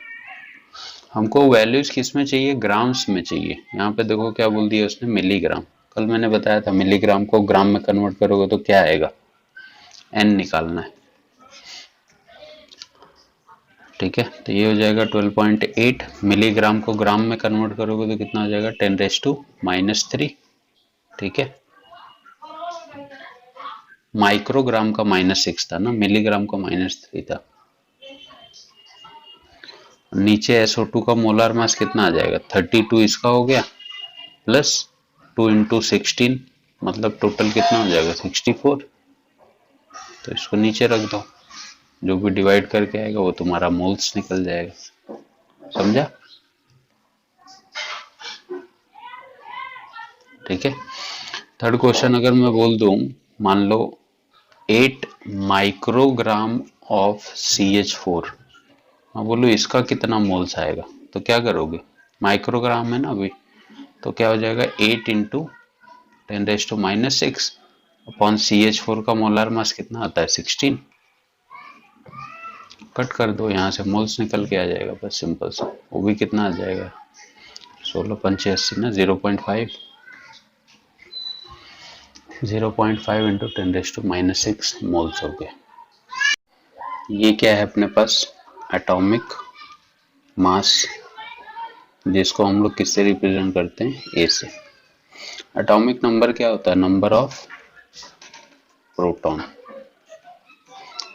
A: हमको वैल्यूज किस में चाहिए, ग्राम्स में चाहिए। यहाँ पे देखो क्या बोल दिया उसने, मिलीग्राम। कल मैंने बताया था मिलीग्राम को ग्राम में कन्वर्ट करोगे तो क्या आएगा, एन निकालना है। ठीक है, तो ये हो जाएगा 12.8 मिलीग्राम को ग्राम में कन्वर्ट करोगे तो कितना हो जाएगा 10⁻⁻3। ठीक है, माइक्रोग्राम का -6 था ना, मिलीग्राम का -3 था। नीचे SO2 का मोलार मास कितना आ जाएगा, 32 इसका हो गया प्लस 2 × 16, मतलब टोटल कितना हो जाएगा 64। तो इसको नीचे रख दो, जो भी डिवाइड करके आएगा वो तुम्हारा मोल्स निकल जाएगा। समझा? ठीक है, थर्ड क्वेश्चन अगर मैं बोल दूं, मान लो 8 माइक्रोग्राम ऑफ CH4, मैं बोलूँ इसका कितना मोल्स आएगा, तो क्या करोगे, माइक्रोग्राम है ना अभी, तो क्या हो जाएगा 8 × 10⁻⁻6 अपॉन CH4 का मोलार मास कितना आता है 16। कट कर दो, यहाँ से मोल्स निकल के आ जाएगा, बस सिंपल सा। वो भी कितना आ जाएगा 16×5 ना, 0.5 × 10⁻6 मोल्स हो गए। ये क्या है अपने पास, एटॉमिक मास, जिसको हम लोग किससे रिप्रेजेंट करते हैं, ए से। एटॉमिक नंबर क्या होता है, नंबर ऑफ प्रोटॉन,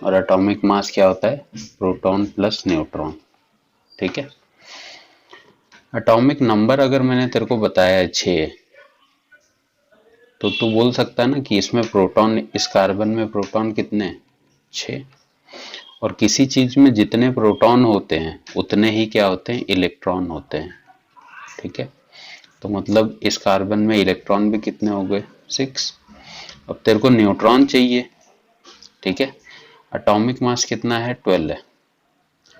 A: और एटॉमिक मास क्या होता है, प्रोटॉन प्लस न्यूट्रॉन। ठीक है, एटॉमिक नंबर अगर मैंने तेरे को बताया है 6, तो तू बोल सकता है ना कि इसमें प्रोटॉन, इस कार्बन में प्रोटॉन कितने हैं, 6। और किसी चीज में जितने प्रोटॉन होते हैं उतने ही क्या होते हैं, इलेक्ट्रॉन होते हैं। ठीक है, तो मतलब इस कार्बन में इलेक्ट्रॉन भी कितने हो गए, 6। अब तेरे को न्यूट्रॉन चाहिए, ठीक है, एटॉमिक मास कितना है? 12 है।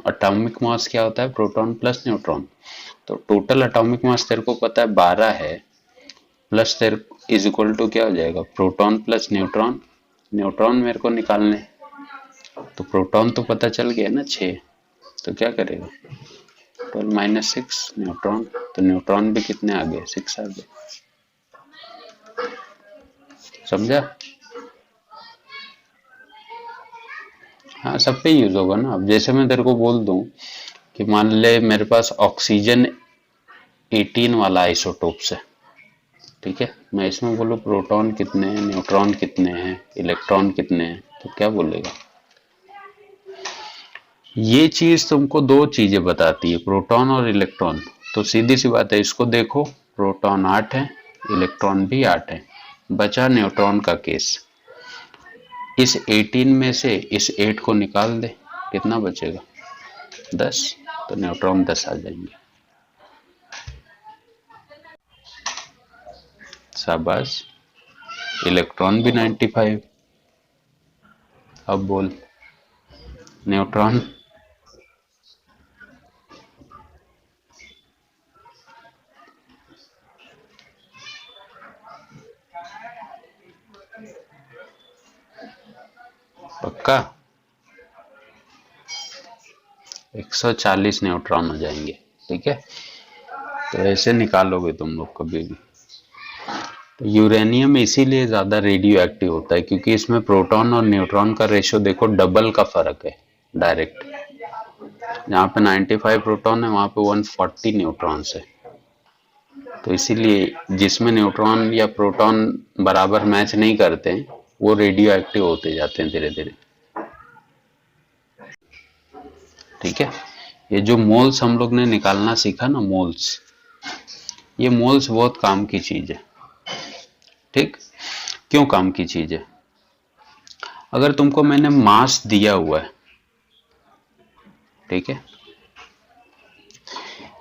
A: एटॉमिक मास क्या होता है? Proton plus neutron. तो टोटल एटॉमिक मास तेरे को पता है 12 है, प्लस तेरे इज इक्वल टू क्या हो जाएगा? Proton plus neutron. न्यूट्रॉन मेरे को निकालने, तो प्रोटॉन तो पता चल गया ना 6, तो क्या करेगा? 12 माइनस 6 न्यूट्रॉन, तो न्यूट्रॉन भी कितने आ गए? 6 आ गए। समझा? हाँ, सब पे यूज होगा ना। अब जैसे मैं तेरे को बोल दूं कि मान ले मेरे पास ऑक्सीजन 18 वाला आइसोटोप्स है, ठीक है, मैं इसमें बोलूँ प्रोटॉन कितने हैं, न्यूट्रॉन कितने हैं, इलेक्ट्रॉन कितने हैं, तो क्या बोलेगा? ये चीज तुमको दो चीजें बताती है, प्रोटॉन और इलेक्ट्रॉन। तो सीधी सी बात है, इसको देखो, प्रोटॉन 8 है, इलेक्ट्रॉन भी 8 है, बचा न्यूट्रॉन का केस। इस 18 में से इस 8 को निकाल दे, कितना बचेगा? 10, तो न्यूट्रॉन 10 आ जाएंगे। शाबाश। इलेक्ट्रॉन भी 95। अब बोल, न्यूट्रॉन? पक्का? 140 न्यूट्रॉन हो जाएंगे, ठीक है। तो ऐसे निकालोगे तुम लोग कभी भी। तो यूरेनियम इसीलिए ज्यादा रेडियो एक्टिव होता है, क्योंकि इसमें प्रोटॉन और न्यूट्रॉन का रेशियो देखो, डबल का फर्क है डायरेक्ट। जहाँ पे 95 प्रोटॉन है, वहां पे 140 न्यूट्रॉन्स है। तो इसीलिए जिसमें न्यूट्रॉन या प्रोटॉन बराबर मैच नहीं करते हैं, वो रेडियो एक्टिव होते जाते हैं धीरे धीरे, ठीक है। ये जो मोल्स हम लोग ने निकालना सीखा ना, मोल्स, ये मोल्स बहुत काम की चीज है, ठीक। क्यों काम की चीज है? अगर तुमको मैंने मास दिया हुआ है, ठीक है,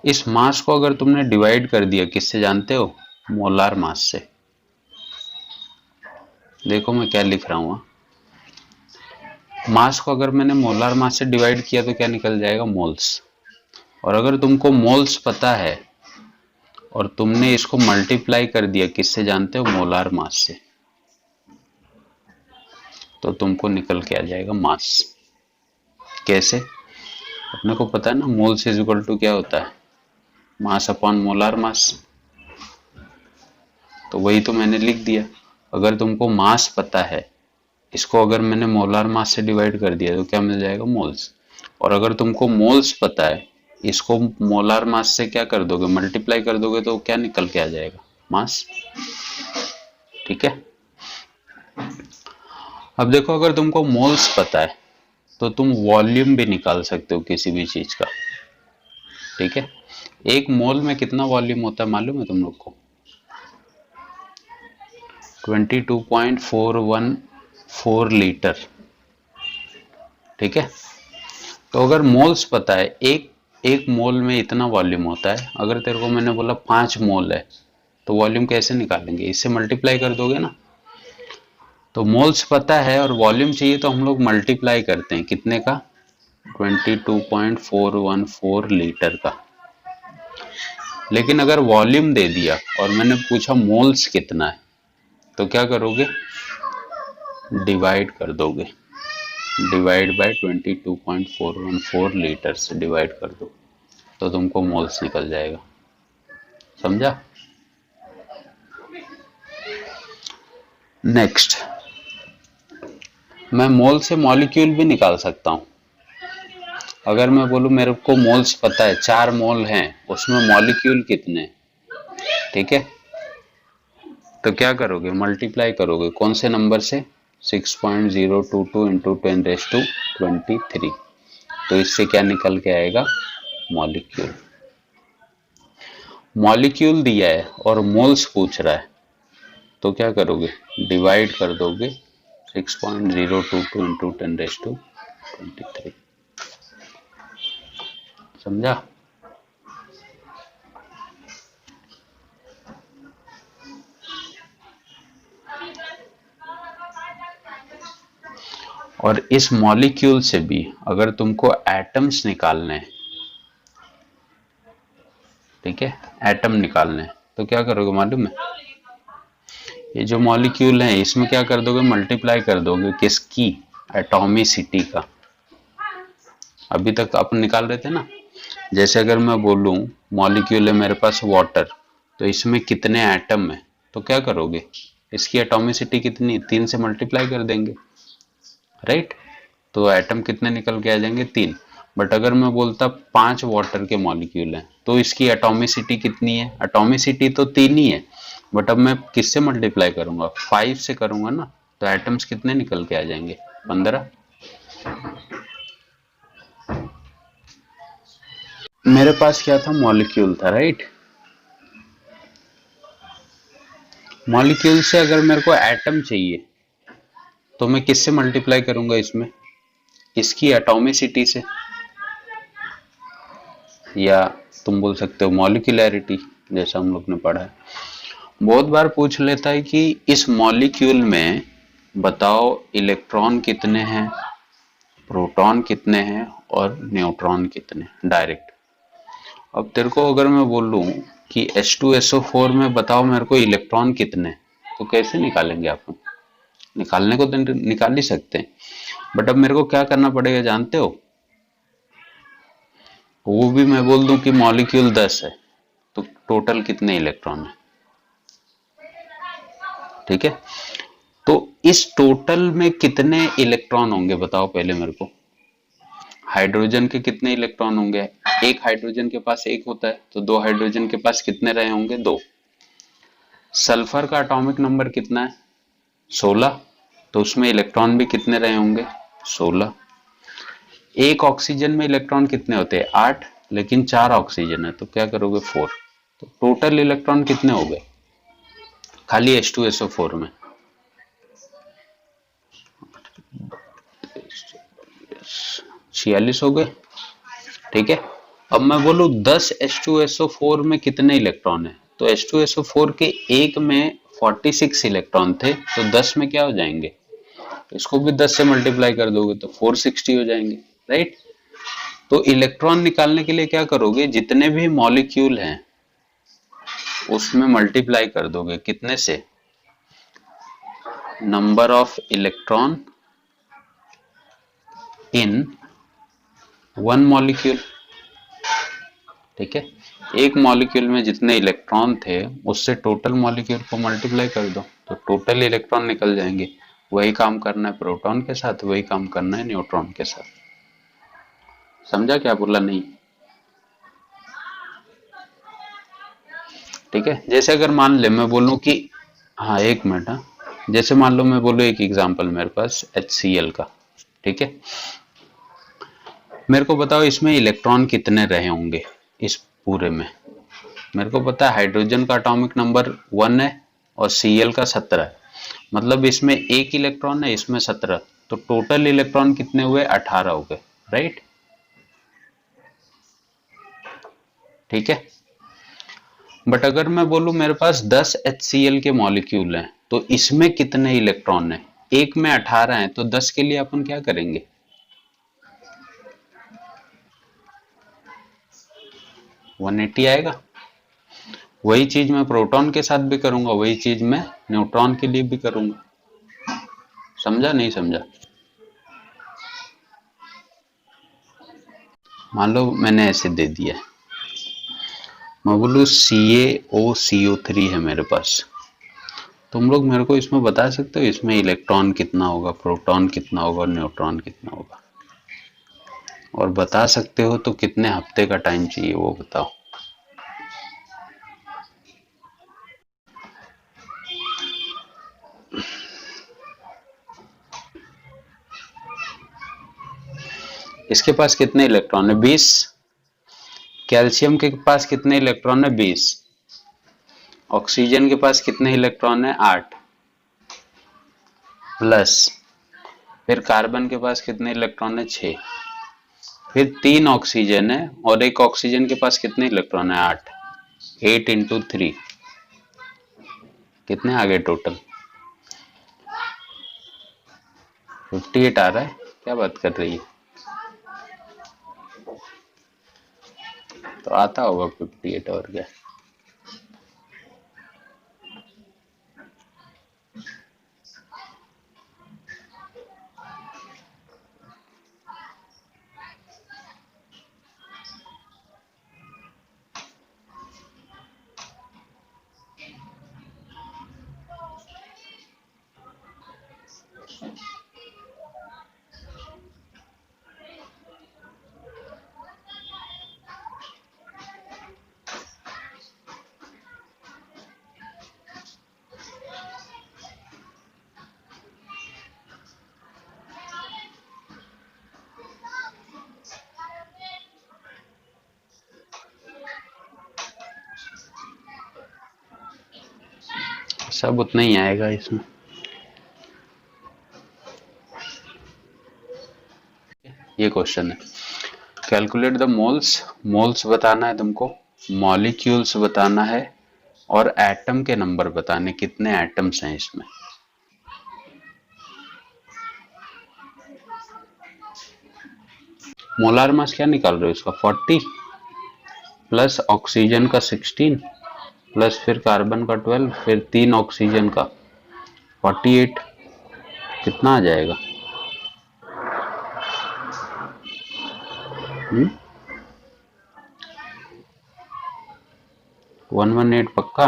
A: इस मास को अगर तुमने डिवाइड कर दिया, किससे जानते हो? मोलार मास से। देखो मैं क्या लिख रहा हूं, मास को अगर मैंने मोलार मास से डिवाइड किया तो क्या निकल जाएगा? मोल्स। और अगर तुमको मोल्स पता है और तुमने इसको मल्टीप्लाई कर दिया, किससे जानते हो? मोलार मास से, तो तुमको निकल के आ जाएगा मास। कैसे? अपने को पता है ना, मोल्स इज इक्वल टू क्या होता है? Mass upon molar mass. तो वही तो मैंने लिख दिया। अगर तुमको मास पता है, इसको अगर मैंने मोलार मास से डिवाइड कर दिया तो क्या मिल जाएगा? मोल्स। और अगर तुमको मोल्स पता है, इसको मोलार मास से क्या कर दोगे? मल्टीप्लाई कर दोगे, तो क्या निकल के आ जाएगा? मास, ठीक है। अब देखो, अगर तुमको मोल्स पता है तो तुम वॉल्यूम भी निकाल सकते हो किसी भी चीज का, ठीक है। एक मोल में कितना वॉल्यूम होता है मालूम है तुम लोग को? 22.414 लीटर, ठीक है। तो अगर मोल्स पता है, एक एक मोल में इतना वॉल्यूम होता है, अगर तेरे को मैंने बोला 5 मोल है, तो वॉल्यूम कैसे निकालेंगे? इससे मल्टीप्लाई कर दोगे ना। तो मोल्स पता है और वॉल्यूम चाहिए, तो हम लोग मल्टीप्लाई करते हैं, कितने का? 22.414 लीटर का। लेकिन अगर वॉल्यूम दे दिया और मैंने पूछा मोल्स कितना है, तो क्या करोगे? डिवाइड कर दोगे, डिवाइड बाय 22.414 लीटर से डिवाइड कर दो, तो तुमको मोल्स निकल जाएगा। समझा? नेक्स्ट, मैं मोल से मॉलिक्यूल भी निकाल सकता हूं। अगर मैं बोलूं मेरे को मोल्स पता है, 4 मोल हैं, उसमें मॉलिक्यूल कितने, ठीक है, तो क्या करोगे? मल्टीप्लाई करोगे, कौन से नंबर से? 6.022 इंटू 10⁻23। तो इससे क्या निकल के आएगा? मॉलिक्यूल। मॉलिक्यूल दिया है और मोल्स पूछ रहा है, तो क्या करोगे? डिवाइड कर दोगे 6.022 इंटू 10⁻23। समझा? और इस मॉलिक्यूल से भी अगर तुमको एटम्स निकालने हैं, ठीक है, एटम निकालने हैं, तो क्या करोगे मालूम है? ये जो मॉलिक्यूल है इसमें क्या कर दोगे? मल्टीप्लाई कर दोगे किसकी? एटॉमिसिटी का। अभी तक अपन निकाल रहे थे ना, जैसे अगर मैं बोलूं मॉलिक्यूल है मेरे पास वाटर, तो इसमें कितने एटम है, तो क्या करोगे? इसकी एटॉमिसिटी कितनी? 3 से मल्टीप्लाई कर देंगे, राइट? तो एटम कितने निकल के आ जाएंगे? 3। बट अगर मैं बोलता 5 वाटर के मॉलिक्यूल हैं, तो इसकी एटॉमिसिटी कितनी है? एटॉमिसिटी तो 3 ही है, बट अब मैं किससे मल्टीप्लाई करूंगा? 5 से करूंगा ना, तो एटम्स कितने निकल के आ जाएंगे? 15। मेरे पास क्या था? मॉलिक्यूल था, राइट? मॉलिक्यूल से अगर मेरे को एटम चाहिए, तो मैं किससे मल्टीप्लाई करूंगा इसमें? इसकी एटॉमिसिटी से, या तुम बोल सकते हो मॉलिक्यूलैरिटी, जैसा हम लोग ने पढ़ा है। बहुत बार पूछ लेता है कि इस मॉलिक्यूल में बताओ इलेक्ट्रॉन कितने हैं, प्रोटॉन कितने हैं और न्यूट्रॉन कितने, डायरेक्ट। अब तेरे को अगर मैं बोलूं कि H2SO4 में बताओ मेरे को इलेक्ट्रॉन कितने, तो कैसे निकालेंगे आप? निकालने को तो निकाल ही सकते हैं, बट अब मेरे को क्या करना पड़ेगा जानते हो? वो भी मैं बोल दूं कि मॉलिक्यूल 10 है, तो टोटल कितने इलेक्ट्रॉन है, ठीक है? तो इस टोटल में कितने इलेक्ट्रॉन होंगे बताओ पहले मेरे को? हाइड्रोजन के कितने इलेक्ट्रॉन होंगे? एक हाइड्रोजन के पास एक होता है, तो 2 हाइड्रोजन के पास कितने रहे होंगे? 2। सल्फर का एटॉमिक नंबर कितना है? 16, तो उसमें इलेक्ट्रॉन भी कितने रहे होंगे? 16। एक ऑक्सीजन में इलेक्ट्रॉन कितने होते हैं? 8, लेकिन 4 ऑक्सीजन है, तो क्या करोगे? 4। तो टोटल इलेक्ट्रॉन कितने हो गए खाली H2SO4 में? 46 हो गए, ठीक है? अब मैं बोलूं 10 H2SO4 में कितने इलेक्ट्रॉन है, तो H2SO4 के एक में 46 इलेक्ट्रॉन थे, तो 10 में क्या हो जाएंगे? इसको भी 10 से मल्टीप्लाई कर दोगे तो 460 हो जाएंगे, राइट? तो इलेक्ट्रॉन निकालने के लिए क्या करोगे? जितने भी मॉलिक्यूल हैं उसमें मल्टीप्लाई कर दोगे कितने से? Number of electron in one molecule, ठीक है? एक मॉलिक्यूल में जितने इलेक्ट्रॉन थे उससे टोटल मॉलिक्यूल को मल्टीप्लाई कर दो, तो टोटल इलेक्ट्रॉन निकल जाएंगे। वही काम करना है प्रोटॉन के साथ, वही काम करना है न्यूट्रॉन के साथ। समझा क्या बोला? नहीं? ठीक है। जैसे अगर मान ले मैं बोलूं कि, हाँ एक मिनट, हाँ, जैसे मान लो मैं बोलूं एक एग्जांपल मेरे पास HCl का, ठीक है? मेरे को बताओ इसमें इलेक्ट्रॉन कितने रहे होंगे इस पूरे में? मेरे को पता है हाइड्रोजन का एटॉमिक नंबर 1 है और Cl का 17 है, मतलब इसमें एक इलेक्ट्रॉन है, इसमें 17, तो टोटल इलेक्ट्रॉन कितने हुए? 18 हो गए, राइट? ठीक है। बट अगर मैं बोलूं मेरे पास 10 HCl के मॉलिक्यूल हैं, तो इसमें कितने इलेक्ट्रॉन हैं? एक में 18 हैं, तो 10 के लिए अपन क्या करेंगे? 180 आएगा। वही चीज मैं प्रोटॉन के साथ भी करूंगा, वही चीज मैं न्यूट्रॉन के लिए भी करूंगा। समझा नहीं समझा? मान लो मैंने ऐसे दे दिया, मैं बोलूँ CaOCO3 है मेरे पास, तुम लोग मेरे को इसमें बता सकते हो इसमें इलेक्ट्रॉन कितना होगा, प्रोटॉन कितना होगा और न्यूट्रॉन कितना होगा? और बता सकते हो तो कितने हफ्ते का टाइम चाहिए वो बताओ। इसके पास कितने इलेक्ट्रॉन है? 20। कैल्शियम के पास कितने इलेक्ट्रॉन है? 20। ऑक्सीजन के पास कितने इलेक्ट्रॉन है? 8 प्लस, फिर कार्बन के पास कितने इलेक्ट्रॉन है? 6, फिर 3 ऑक्सीजन है और एक ऑक्सीजन के पास कितने इलेक्ट्रॉन है? 8। 8 इंटू 3 कितने आ गए टोटल? 58 आ रहा है, क्या बात कर रही है? तो आता होगा 58 और क्या। सब उतना ही आएगा इसमें। ये क्वेश्चन है, कैलकुलेट द मोल्स, मोल्स बताना है तुमको, मॉलिक्यूल्स बताना है और एटम के नंबर बताने, कितने एटम्स हैं इसमें। मोलार मास क्या निकाल रहे हो इसका, 40 प्लस ऑक्सीजन का 16 प्लस फिर कार्बन का 12 फिर 3 ऑक्सीजन का 48, कितना आ जाएगा? 118 पक्का?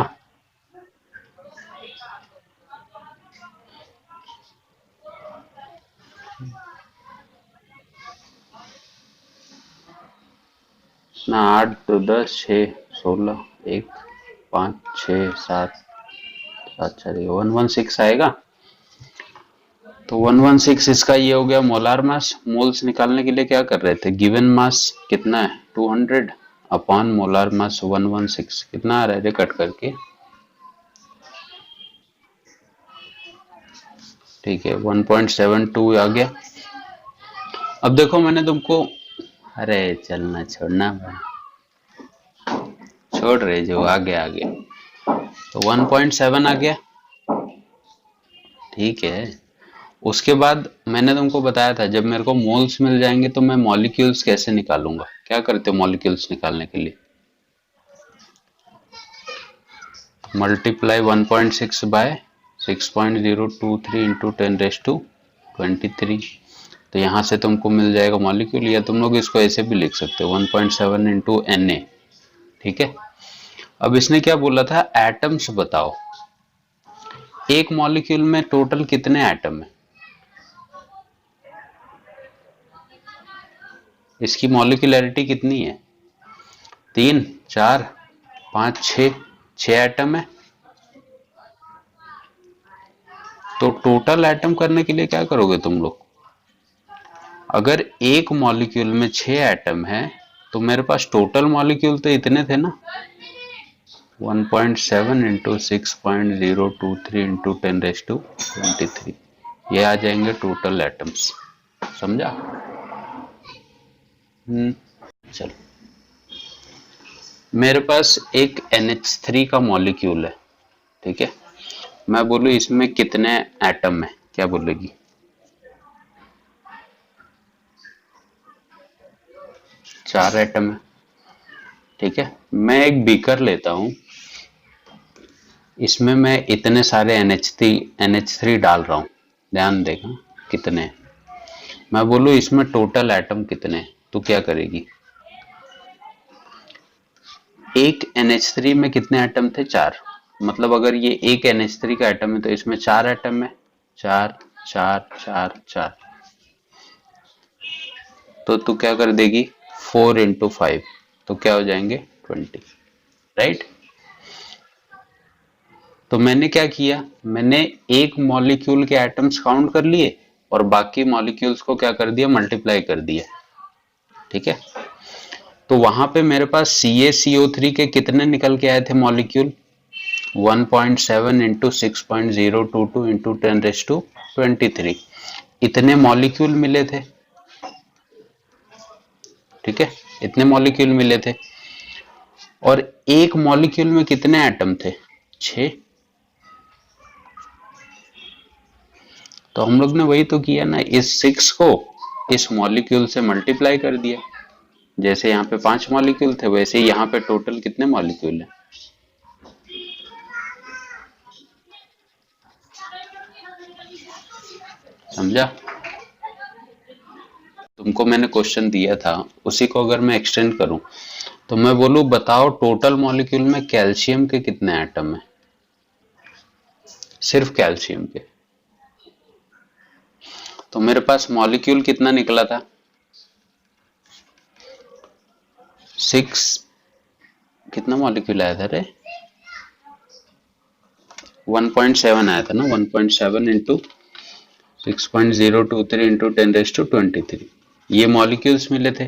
A: ना 8 2 10 6 16 1 5 6 7 7 4 116 आएगा। तो 116 इसका ये हो गया मोलार मास। मोल्स निकालने के लिए क्या कर रहे थे, गिवन मास कितना है 200 अपॉन मोलार मास 116, कितना आ रहा है कट करके, ठीक है 1.72 आ गया। अब देखो मैंने तुमको, अरे चलना छोड़ना छोड़ रहे जो, आगे आगे, तो 1.7 आ गया, ठीक है। उसके बाद मैंने तुमको बताया था जब मेरे को मोल्स मिल जाएंगे तो मैं मॉलिक्यूल्स कैसे निकालूंगा, क्या करते हो मॉलिक्यूल्स निकालने के लिए, मल्टीप्लाई 1.6 बाय 6.023 इंटू 10⁻23, तो यहाँ से तुमको मिल जाएगा मॉलिक्यूल, या तुम लोग इसको ऐसे भी लिख सकते हो 1.7 इंटू Na, ठीक है। अब इसने क्या बोला था, एटम्स बताओ, एक मॉलिक्यूल में टोटल कितने एटम है, इसकी मॉलिक्यूलरिटी कितनी है, 3 4 5 6 एटम है। तो टोटल एटम करने के लिए क्या करोगे तुम लोग, अगर एक मॉलिक्यूल में 6 एटम है तो मेरे पास टोटल मॉलिक्यूल तो इतने थे ना, 1.7 इंटू 6.023 इंटू 10⁻23, ये आ जाएंगे टोटल एटम्स, समझा। चलो, मेरे पास एक NH3 का मॉलिक्यूल है, ठीक है, मैं बोलूं इसमें कितने एटम है, क्या बोलेगी, 4 एटम है, ठीक है। मैं एक बीकर लेता हूं, इसमें मैं इतने सारे NH3 डाल रहा हूं, ध्यान देगा कितने, मैं बोलूं इसमें टोटल एटम कितने, तो क्या करेगी, एक NH3 में कितने एटम थे, 4, मतलब अगर ये एक NH3 का एटम है तो इसमें 4 एटम है, 4 4 4 4, तो तू क्या कर देगी 4 इंटू 5, तो क्या हो जाएंगे 20, राइट। तो मैंने क्या किया, मैंने एक मॉलिक्यूल के एटम्स काउंट कर लिए और बाकी मॉलिक्यूल्स को क्या कर दिया, मल्टीप्लाई कर दिया, ठीक है। तो वहां पे मेरे पास CaCO3 के कितने निकल के आए थे मॉलिक्यूल, 1.7 इंटू 6.022 इंटू 10⁻23, इतने मॉलिक्यूल मिले थे, ठीक है, इतने मॉलिक्यूल मिले थे। और एक मॉलिक्यूल में कितने एटम थे, 6, तो हम लोग ने वही तो किया ना, इस 6 को इस मॉलिक्यूल से मल्टीप्लाई कर दिया। जैसे यहाँ पे 5 मॉलिक्यूल थे, वैसे यहाँ पे टोटल कितने मॉलिक्यूल है? समझा? तुमको मैंने क्वेश्चन दिया था, उसी को अगर मैं एक्सटेंड करूं तो मैं बोलूं बताओ टोटल मॉलिक्यूल में कैल्शियम के कितने एटम है? सिर्फ कैल्शियम के। तो मेरे पास मॉलिक्यूल कितना निकला था? 6। कितना मॉलिक्यूल आया था रे? 1.7 आया था ना। 1.7 इंटू 6.023 इंटू 10⁻23 ये मॉलिक्यूल्स मिले थे।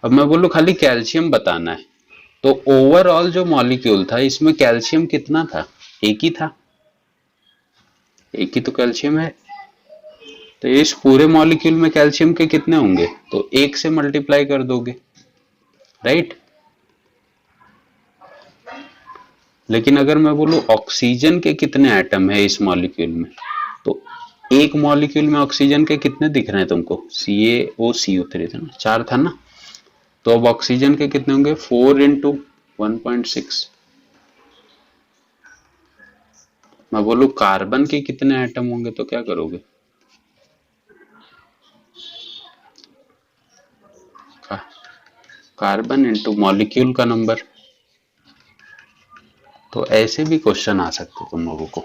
A: अब मैं बोलूं खाली कैल्शियम बताना है, तो ओवरऑल जो मॉलिक्यूल था इसमें कैल्शियम कितना था? एक ही था, एक ही तो कैल्शियम है। तो इस पूरे मॉलिक्यूल में कैल्शियम के कितने होंगे? तो 1 से मल्टीप्लाई कर दोगे, राइट? लेकिन अगर मैं बोलूं ऑक्सीजन के कितने एटम है इस मॉलिक्यूल में, तो एक मॉलिक्यूल में ऑक्सीजन के कितने दिख रहे हैं तुमको? CaOCO3 था ना, 4 था ना। तो अब ऑक्सीजन के कितने होंगे? 4 इंटू 1.6। मैं बोलूं कार्बन के कितने एटम होंगे तो क्या करोगे? कार्बन इंटू मॉलिक्यूल का नंबर। तो ऐसे भी क्वेश्चन आ सकते तुम लोगों को।